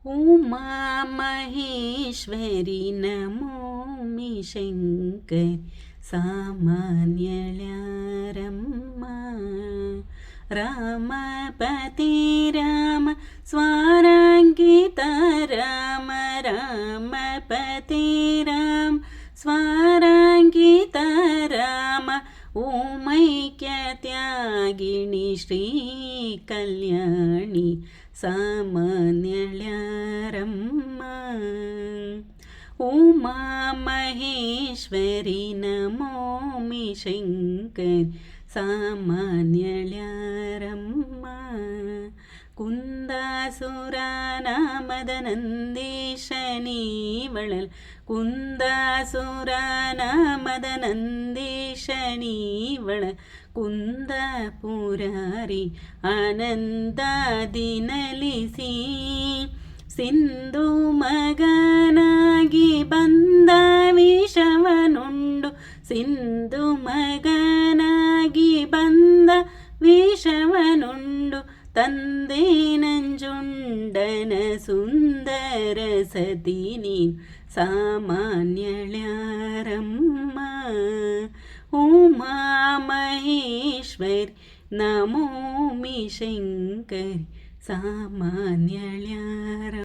उमा महेश्वरी नमोमि शङ्करि सामान्यळ्यारम्मा रामपति राम स्वाराङ्किता राम रामपति राम स्वाराङ्किता राम ऊमैक्यत्यागिनी श्रीकल्याणी सामान्यळ्यारम्मा उमा महेश्वरी नमोमि शङ्करि सामान्यळ्यारम्मा कुन्दासुरानामदनन्दीशनीवळल कुन्दासुरानामदनन्दीशनीवळ कुन्दपुरारि आनन्दादिनलिಸಿ ಸಿಂಧು ಮಗನಾಗಿ ಬಂದ ವಿಷವನುಂಡು ಸಿಂಧು ಮಗನಾಗಿ ಬಂದ ವಿಷವನುಂಡು ತಂದೆ ನಂಜುಂಡನ ಸುಂದರ ಸತಿ ನೀನು ಸಾಮಾನ್ಯಳ್ಯಾರಮ್ಮ ಉಮಾ ಮಹೇಶ್ವರಿ ನಮೋಮಿ ಶಂಕರಿ ಸಾಮಾನ್ಯಳ್ಯಾರ